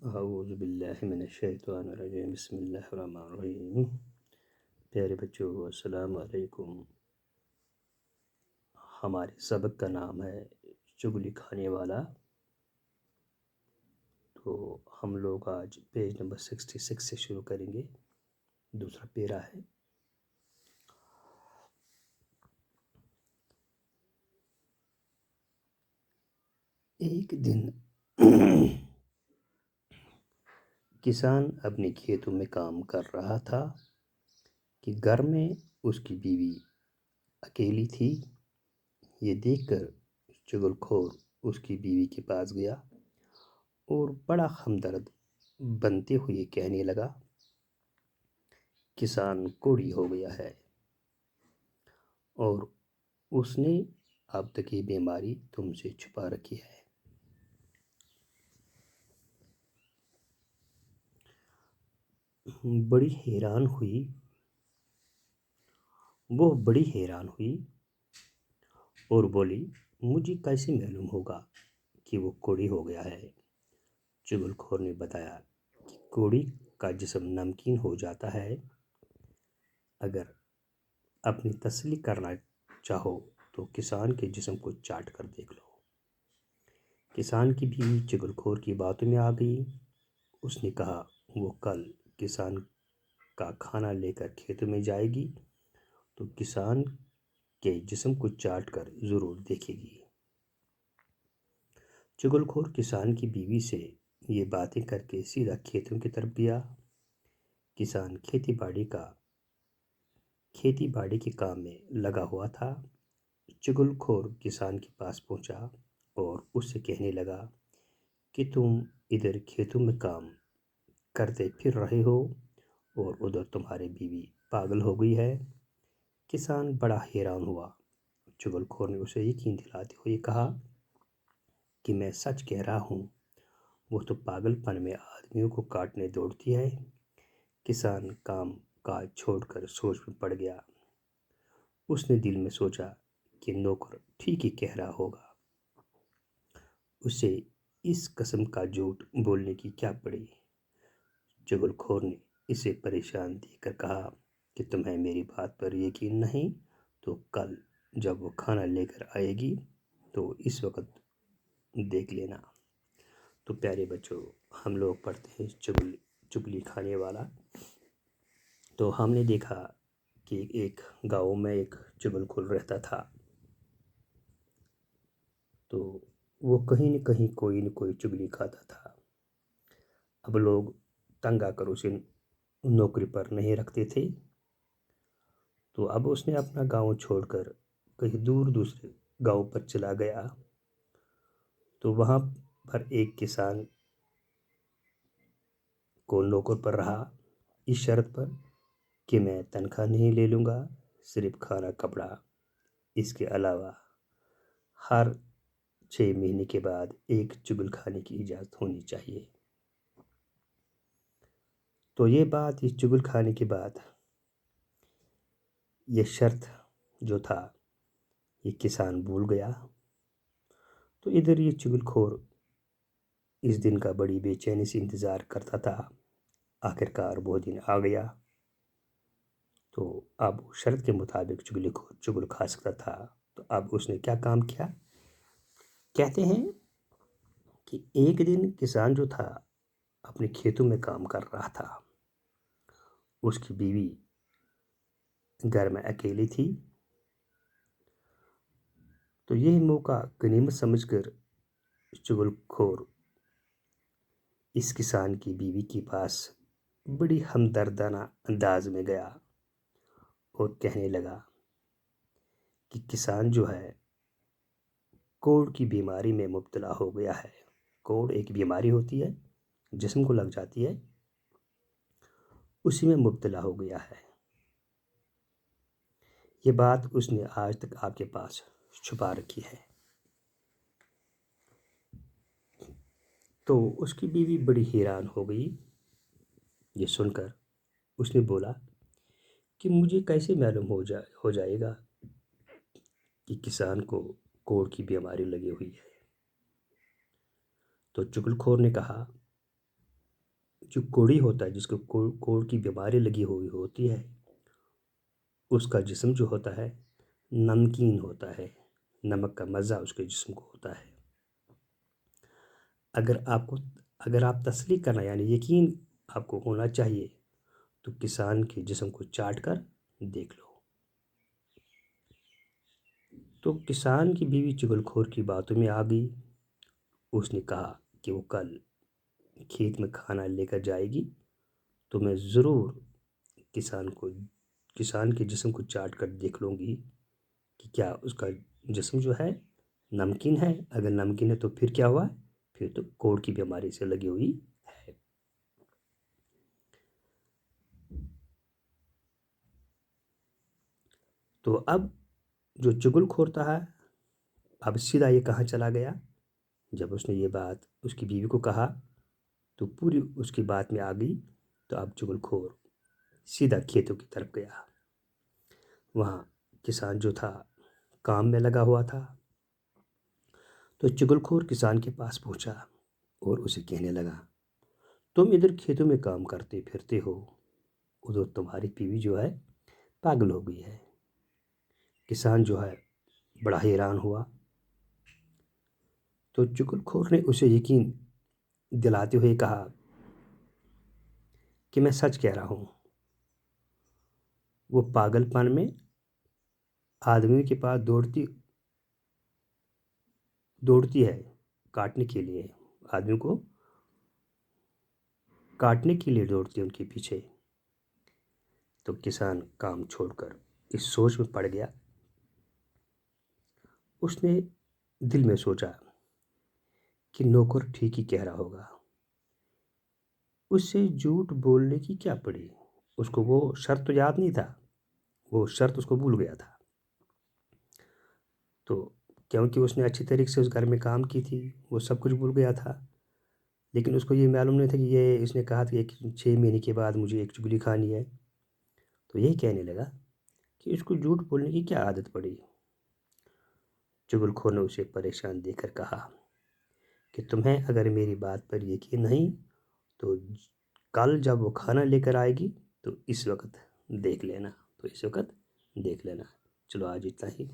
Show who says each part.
Speaker 1: اعوذ باللہ من الشیطان الرجیم بسم اللہ الرحمن الرحیم۔ پیارے بچوں السلام علیکم۔ ہمارے سبق کا نام ہے چغلی کھانے والا۔ تو ہم لوگ آج پیج نمبر 66 سے شروع کریں گے، دوسرا پیرا ہے۔ ایک دن کسان اپنے کھیتوں میں کام کر رہا تھا کہ گھر میں اس کی بیوی اکیلی تھی۔ یہ دیکھ کر چغل خور اس کی بیوی کے پاس گیا اور بڑا ہمدرد بنتے ہوئے کہنے لگا، کسان کوڑی ہو گیا ہے اور اس نے اب تک یہ بیماری تم سے چھپا رکھی ہے۔ وہ بڑی حیران ہوئی اور بولی، مجھے کیسے معلوم ہوگا کہ وہ کوڑی ہو گیا ہے؟ چغل خور نے بتایا کہ کوڑی کا جسم نمکین ہو جاتا ہے۔ اگر اپنی تسلی کرنا چاہو تو کسان کے جسم کو چاٹ کر دیکھ لو۔ کسان کی بیوی چغل خور کی باتوں میں آ گئی۔ اس نے کہا وہ کل کسان کا کھانا لے کر کھیتوں میں جائے گی تو کسان کے جسم کو چاٹ کر ضرور دیکھے گی۔ چغل خور کسان کی بیوی سے یہ باتیں کر کے سیدھا کھیتوں کی طرف گیا۔ کسان کھیتی باڑی کے کام میں لگا ہوا تھا۔ چغل خور کسان کے پاس پہنچا اور اس سے کہنے لگا کہ تم ادھر کھیتوں میں کام کرتے پھر رہے ہو اور ادھر تمہاری بیوی پاگل ہو گئی ہے۔ کسان بڑا حیران ہوا۔ چغل خور نے اسے یقین دلاتے ہوئے کہا کہ میں سچ کہہ رہا ہوں، وہ تو پاگل پن میں آدمیوں کو کاٹنے دوڑتی ہے۔ کسان کام کاج چھوڑ کر سوچ میں پڑ گیا۔ اس نے دل میں سوچا کہ نوکر ٹھیک ہی کہہ رہا ہوگا، اسے اس قسم کا جھوٹ بولنے کی کیا پڑی۔ چغل خور نے اسے پریشان دیکھ کر کہا کہ تمہیں میری بات پر یقین نہیں تو کل جب وہ کھانا لے کر آئے گی تو اس وقت دیکھ لینا۔ تو پیارے بچوں، ہم لوگ پڑھتے ہیں چغلی کھانے والا۔ تو ہم نے دیکھا کہ ایک گاؤں میں ایک چغل خور رہتا تھا، تو وہ کہیں نہ کہیں کوئی نہ کوئی چغلی کھاتا تھا۔ اب لوگ تنگ آ کر اسے نوکری پر نہیں رکھتے تھے، تو اب اس نے اپنا گاؤں چھوڑ کر کہیں دور دوسرے گاؤں پر چلا گیا۔ تو وہاں پر ایک کسان کو نوکر پر رہا، اس شرط پر کہ میں تنخواہ نہیں لے لوں گا، صرف کھانا کپڑا، اس کے علاوہ ہر 6 مہینے کے بعد ایک چغل کھانے کی اجازت ہونی چاہیے۔ تو یہ چغل کھانے کے بعد یہ شرط جو تھا یہ کسان بھول گیا۔ تو ادھر یہ چغل خور اس دن کا بڑی بے چینی سے انتظار کرتا تھا۔ آخرکار وہ دن آ گیا تو اب شرط کے مطابق چغل کھا سکتا تھا۔ تو اب اس نے کیا کام کیا؟ کہتے ہیں کہ ایک دن کسان جو تھا اپنے کھیتوں میں کام کر رہا تھا، اس کی بیوی گھر میں اکیلی تھی۔ تو یہ موقع غنیمت سمجھ کر چغل خور اس کسان کی بیوی کے پاس بڑی ہمدردانہ انداز میں گیا اور کہنے لگا کہ کسان جو ہے کوڑ کی بیماری میں مبتلا ہو گیا ہے۔ کوڑ ایک بیماری ہوتی ہے، جسم کو لگ جاتی ہے، اسی میں مبتلا ہو گیا ہے۔ یہ بات اس نے آج تک آپ کے پاس چھپا رکھی ہے۔ تو اس کی بیوی بڑی حیران ہو گئی یہ سن کر۔ اس نے بولا کہ مجھے کیسے معلوم ہو جائے گا کہ کسان کو کوڑ کی بیماری لگی ہوئی ہے۔ تو چغل خور نے کہا جو کوڑی ہوتا ہے، جس کو کوڑ کی بیماری لگی ہوئی ہوتی ہے، اس کا جسم جو ہوتا ہے نمکین ہوتا ہے، نمک کا مزہ اس کے جسم کو ہوتا ہے۔ اگر آپ تسلی کرنا یعنی یقین آپ کو ہونا چاہیے تو کسان کے جسم کو چاٹ کر دیکھ لو۔ تو کسان کی بیوی چغل کھور کی باتوں میں آ گئی۔ اس نے کہا کہ وہ کل کھیت میں کھانا لے کر جائے گی تو میں ضرور کسان کے جسم کو چاٹ کر دیکھ لوں گی کہ کیا اس کا جسم جو ہے نمکین ہے۔ اگر نمکین ہے تو پھر کیا ہوا، پھر تو کوڑ کی بیماری سے لگی ہوئی ہے۔ تو اب جو چغل کھور تھا اب سیدھا یہ کہاں چلا گیا، جب اس نے یہ بات اس کی بیوی کو کہا تو پوری اس کی بات میں آ گئی۔ تو اب چغل کھور سیدھا کھیتوں کی طرف گیا۔ وہاں کسان جو تھا کام میں لگا ہوا تھا۔ تو چغل کھور کسان کے پاس پہنچا اور اسے کہنے لگا، تم ادھر کھیتوں میں کام کرتے پھرتے ہو، ادھر تمہاری بیوی جو ہے پاگل ہو گئی ہے۔ کسان جو ہے بڑا حیران ہوا۔ تو چغل کھور نے اسے یقین دلاتے ہوئے کہا کہ میں سچ کہہ رہا ہوں، وہ پاگل پن میں آدمیوں کے پاس دوڑتی ہے کاٹنے کے لیے، آدمیوں کو کاٹنے کے لیے دوڑتی ہے ان کے پیچھے۔ تو کسان کام چھوڑ کر اس سوچ میں پڑ گیا۔ اس نے دل میں سوچا کہ نوکر ٹھیک ہی کہہ رہا ہوگا، اس سے جھوٹ بولنے کی کیا پڑی۔ اس کو وہ شرط تو یاد نہیں تھا، وہ شرط اس کو بھول گیا تھا۔ تو کیونکہ اس نے اچھی طریقے سے اس گھر میں کام کی تھی، وہ سب کچھ بھول گیا تھا۔ لیکن اس کو یہ معلوم نہیں تھا کہ اس نے کہا تھا کہ 6 مہینے کے بعد مجھے ایک چغلی کھانی ہے۔ تو یہی کہنے لگا کہ اس کو جھوٹ بولنے کی کیا عادت پڑی۔ چغل کھور نے اسے پریشان دیکھ کر کہا کہ تمہیں اگر میری بات پر یقین نہیں تو کل جب وہ کھانا لے کر آئے گی تو اس وقت دیکھ لینا۔ چلو آج اتنا ہی۔